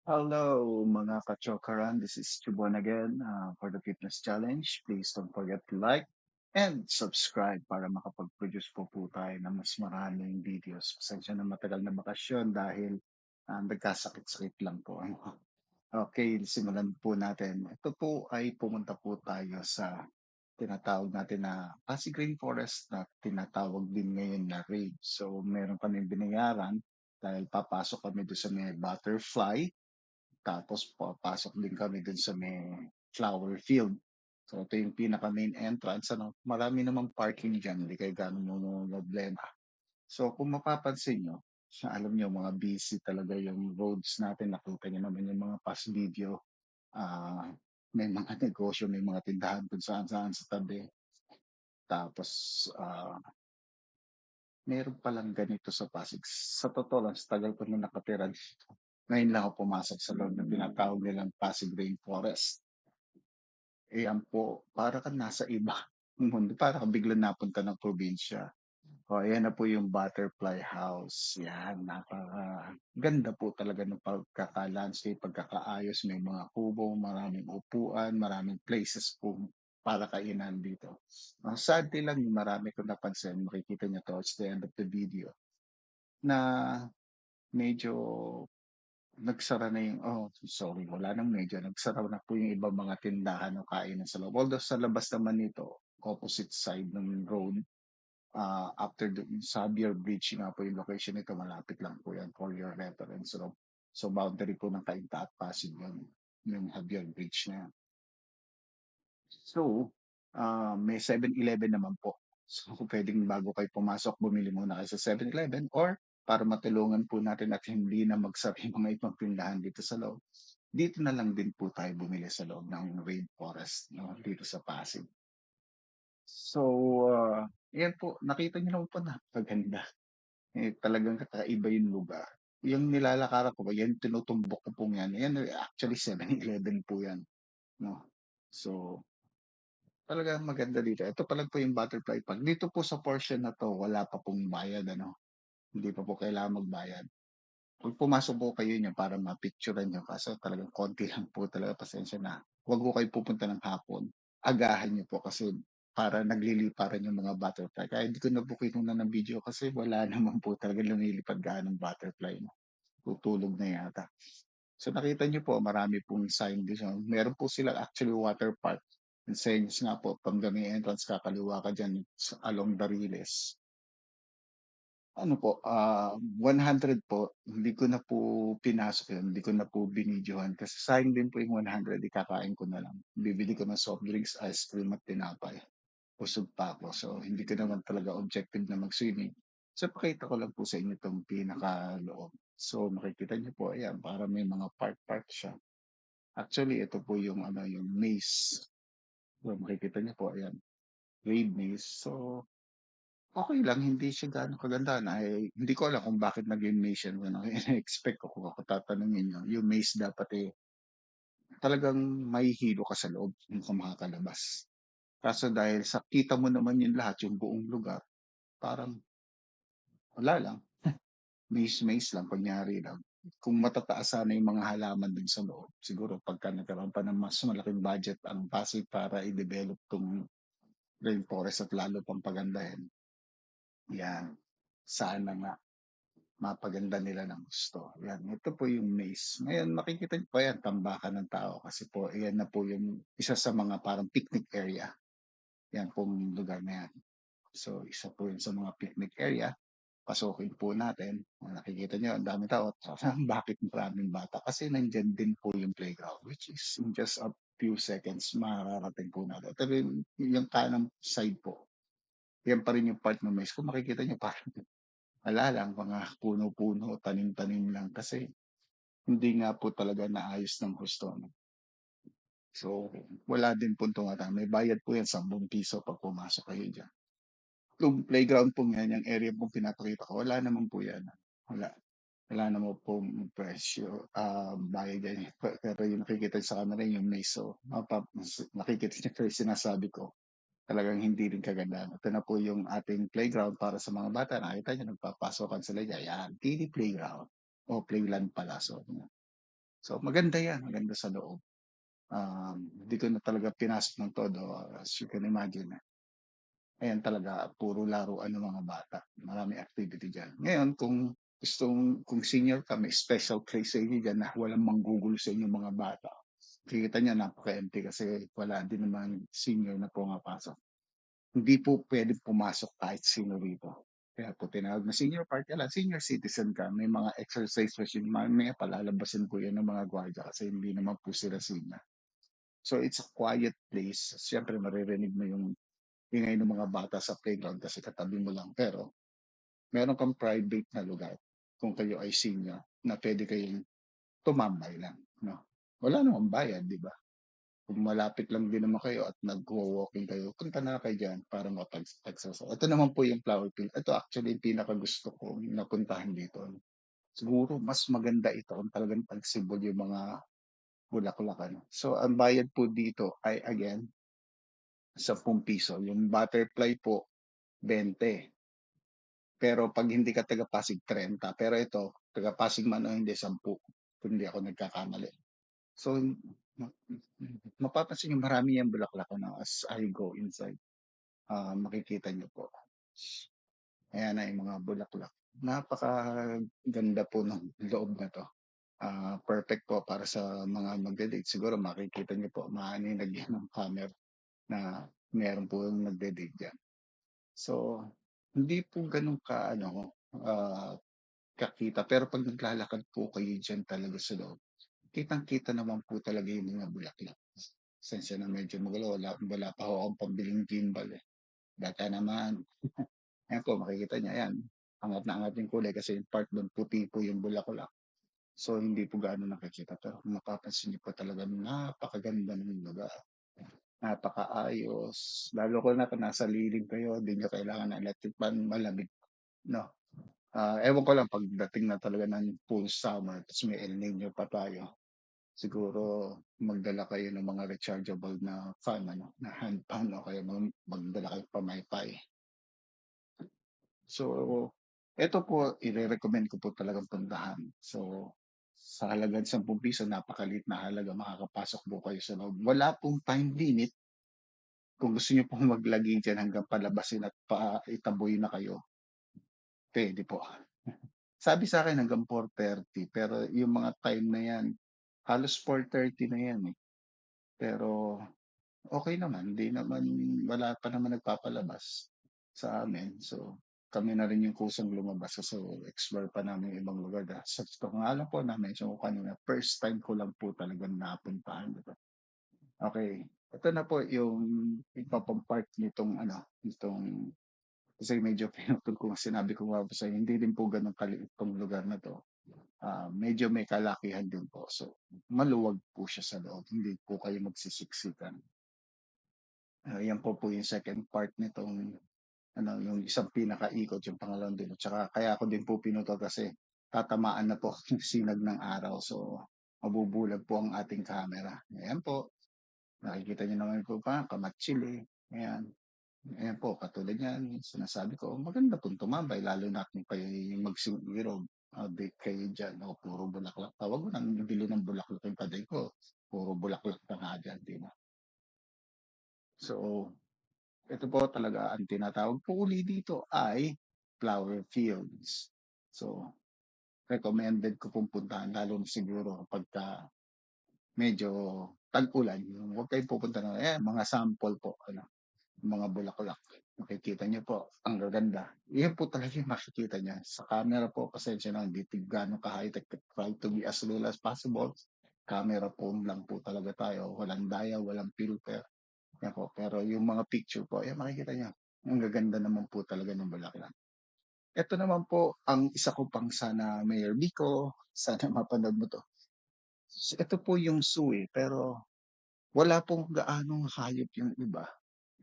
Hello, mga kachokaran. This is Chubon again for the fitness challenge. Please don't forget to like and subscribe para makapag-produce po tayo ng mas maraming videos. Pasensya na matagal na bakasyon dahil nagkasakit-sakit lang po. Okay, simulan po natin. Ito po ay pumunta po tayo sa tinatawag natin na Pasig Rainforest na tinatawag din ngayon na rave. So meron kaming binayaran dahil papasok kami doon sa may butterfly tapos papasok din kami dun sa may flower field. So ito yung pinaka main entrance. Ano, marami namang parking dyan, hindi kayo gano'n mo problema. So kung mapapansin nyo, alam nyo mga busy talaga yung roads natin. Nakita nyo naman yung mga past video. Ah, may mga negosyo, may mga tindahan kung saan saan sa tabi. Tapos meron palang ganito sa Pasig. Sa totoo lang, sa tagal ko na nakatira dito. Ngayon lang ako pumasok sa loob ng tinatawag nilang Pasig Rainforest. Ayan po, para kang nasa iba mundo, para kang biglang napunta ng probinsya. O, ayan na po yung butterfly house. Yan, napaka-ganda po talaga ng pagkaka-landscape, pagkakaayos. May mga kubo, maraming upuan, maraming places po para kainan dito. Ang sad lang, yung marami ko napansin, makikita niyo towards the end of the video, na medyo nagsara na yung sorry, wala nang medyo, nagsara na po yung ibang mga tindahan o kainan sa loob. Although sa labas naman nito, opposite side ng road, after the Xavier Bridge nga po yung location nito, malapit lang po yan for your reference. So boundary po ng Cainta at Pasig yung Xavier Bridge na yan. So, may 7-Eleven naman po. So, pwedeng bago kayo pumasok, bumili muna kayo sa 7-Eleven or para matulungan po natin at hindi na magsara yung mga ibang tindahan dito sa loob. Dito na lang din po tayo bumili sa loob ng rainforest, no, dito sa Pasig. So, yan po, nakita niyo naman po napakaganda. Talagang kakaiba yung lugar. Yung nilalakaran ko ba, yan tinutumbok ko po yan. Yan actually 7-Eleven po yan. No? So, talagang maganda dito. Ito pa lang po yung butterfly park. Dito po sa portion na to, wala pa pong bayad, ano. Hindi pa po kailangan magbayad. Kung pumasok po kayo niya para mapicturean nyo, kaso talagang konti lang po talaga, pasensya na. Huwag po kayo pupunta ng hapon. Agahan niyo po kasi para nagliliparan yung mga butterfly. Kaya hindi ko na po kinuha ng video kasi wala naman po talaga lumilipad gaano butterfly. No? Tutulog na yata. So nakita niyo po, marami pong sign dito. Meron po sila actually water park. And saying nga po, pag may entrance kakaliwa ka dyan along Dariles. Ano po, 100 po, hindi ko na po pinasok yun, hindi ko na po binidyohan kasi sayang din po yung 100, ikakain ko na lang. Bibili ko ng soft drinks, ice cream at tinapay. Busog pa ako. So, hindi ko naman talaga objective na mag-swimming. So, pakita ko lang po sa inyo itong pinakaloob. So, makikita niyo po, ayan, para may mga park-park siya. Actually, ito po yung, yung maze. So, makikita niyo po, ayan, wave maze. So, okay lang, hindi siya gaano kaganda na hindi ko alam kung bakit naging maze yan. Ano, expect ko kung ako tatanungin nyo. Yung maze dapat talagang mahihilo ka sa loob kung ka makakalabas. Kaso dahil sa kita mo naman yung lahat, yung buong lugar, parang wala lang. Maze-maze lang, kunyari lang. Kung matataas sana yung mga halaman dun sa loob, siguro pagka nagkaroon pa ng mas malaking budget ang Pasig para i-develop tong rainforest at lalo pang pagandahin. Yan. Sana nga mapaganda nila ng gusto. Yan. Ito po yung maze. Ngayon, makikita niyo po yan, tambakan ng tao kasi po, yan na po yung isa sa mga parang picnic area. Yan pong lugar na yan. So, isa po yun sa mga picnic area. Pasukin po natin. Nakikita nyo, ang dami tao. Bakit maraming bata? Kasi nandyan din po yung playground, which is in just a few seconds, mararating po natin. Pero yung kanang side po, yan pa rin yung part ng maze. Kung makikita nyo, parang wala lang, mga puno-puno, tanim-tanim lang. Kasi hindi nga po talaga naayos ng gusto. No? So, wala din po itong may bayad po yan, 10 piso pag pumasok kayo dyan. Yung playground po yan, yung area pong pinapakita ko, wala naman po yan. Wala. Wala naman pong presyo, bayad yan. Pero yung nakikita sa camera yung maze. So, nakikita niyo pero sinasabi ko, talagang hindi rin kaganda. Ito na po yung ating playground para sa mga bata. Nakita niyo, nagpapasokan sila dyan. Yan, kiddie playground. O playland pala. So, So maganda 'yan, maganda sa loob. Hindi ko na talaga pinasok ng todo, as you can imagine. Ayan talaga puro laruan ng mga bata, maraming activity diyan. Ngayon kung senior ka may special place sa inyo diyan na walang manggugulo sa inyong mga bata. Makikita niyo napaka-empty kasi wala din naman senior na pumapasok. Hindi po puwedeng pumasok kahit sino rito. Kaya po tinawag na senior park, kailan senior citizen ka may mga exercise machine, mamaya palalabasin po 'yan ng mga gwardiya kasi hindi naman po sila senior. So it's a quiet place, siyempre maririnig mo yung ingay ng mga bata sa playground kasi katabi mo lang. Pero meron kang private na lugar kung kayo ay senior na pwede kayong tumambay lang, 'no? Wala namang bayad, 'di ba? Kung malapit lang din naman kayo at nagwo-walking kayo, punta na kayo diyan para exercise. Ito naman po yung flower field. Ito actually yung pinakagusto kong napuntahan dito. Siguro mas maganda ito kung talagang flexible yung mga bulaklak, ano. So ang bayad po dito ay again, ₱10. Yung butterfly po, 20. Pero 'pag hindi ka taga Pasig, 30. Pero ito, taga Pasig man o hindi, 10, kung hindi ako nagkakamali. So, ma mapapansin niyo marami yang bulaklak, ano, as I go inside. Makikita niyo po. Ayan na yung mga bulaklak. Napakaganda po ng loob na 'to. Perfect po para sa mga magde-date. Siguro makikita niyo po, maaninag yan ng camera na meron po yung nagde-date diyan. So, hindi po gano'n ka-ano, kakita. Pero 'pag naglalakad po kayo diyan talaga sa loob, kitang-kita naman po talaga yung mga bulaklak. Pasensya na medyo magalaw, wala pa ho akong pambiling gimbal, eh. Baka naman. Ayan po makikita niyo, ayan, angat na angat yung kulay kasi yung part dun puti po yung bulaklak. So, hindi po gaano nakikita pero kung mapapansin niyo po talagang napakaganda ng lugar, napakaayos. Lalo ko na kung nasa lilim kayo, di niyo kailangan ng electric fan, malamig, 'no? Ewan ko lang pagdating na talaga ng full summer ta's may El Niño pa tayo, siguro magdala kayo ng mga rechargeable na fan, ano, na hand fan o kaya magdala kayong pamaypay. So, eto po ire-recommend ko po talagang puntahan. So, sa halagang ₱10 napakaliit na halaga makakapasok po kayo sa loob. Wala pong time limit, kung gusto niyo pong maglagi diyan hanggang palabasin at itaboy na kayo, puwede po. Sabi sa'kin hanggang 4:30 pero yung mga time na 'yan, halos 4:30 na 'yan, eh. Pero okey naman, 'di naman wala pa naman nagpapalabas sa amin. So, kami na rin yung kusang lumabas kasi explore pa namin yung ibang lugar sa gusto nga lang po na-mention ko kanina, first time ko lang po talagang napuntahan ito. Okey, ito na po yung iba pang part nitong ano, nitong kasi medyo pinutol ko sinabi ko nga po sa'yo hindi din po gano'n kaliit 'tong lugar na 'to. Medyo may kalakihan din po. So, maluwag po siya sa loob, hindi po kayo magsisiksikan. Yan po yung second part nitong ano, yung isang pinakaikot, yung pangalawang dinog. Tsaka kaya ako din po pinutol kasi tatamaan na po yung sinag ng araw. So, mabubulag po ang ating camera. Ayan po, nakikita niyo naman po pa, kamatsili. Ayan. Ayan po, katulad niyan, sinasabi ko, maganda pong tumambay, lalo na kung kayo magsimirog, date kayo dyan, o puro bulaklak. Tawag mo nang bili ng bulaklak yung paday ko, puro bulaklak na nga dyan, di ba? So, ito po talaga ang tinatawag po uli dito ay flower fields. So, recommended ko pong puntahan lalo na siguro pagka medyo tag-ulan. Huwag kayong pupunta na, mga sample po, ano, mga bulaklak. Makikita niyo po, ang gaganda. Iyon po talaga yung makikita niya. Sa camera po, pasensya na, hindi gaano ka-high-tech. Try to be as real as possible. Camera phone lang po talaga tayo. Walang daya, walang filter. Yan po. Pero yung mga picture po, ayan makikita niyo. Ang gaganda naman po talaga ng bulaklak. Ito naman po ang isa ko pang sana Mayor Vico, sana mapanood mo 'to. Ito po yung zoo, eh, pero wala pong gaanong hayop yung iba.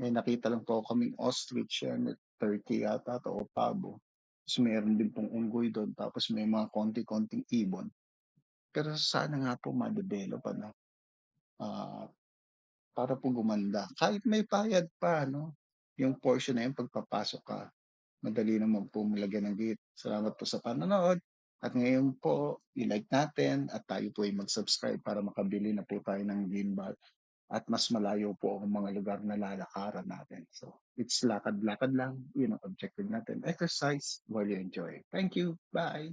May nakita lang po kaming ostrich yan, turkey yata 'to o pabo. Ta's meron din pong unggoy dun tapos may mga konti-konting ibon. Pero sana nga po ma-develop, ano, ah, para po gumanda. Kahit may bayad pa, 'no, yung portion na yun pagpapasok ka, madali naman po lagyan ng gate. Salamat po sa panonood. At ngayon po, i-like natin at tayo po ay mag-subscribe para makabili na po tayo ng gimbal at mas malayo po ang mga lugar na lalakaran natin. So, it's lakad-lakad lang. Yun ang objective natin. Exercise while you enjoy. Thank you. Bye.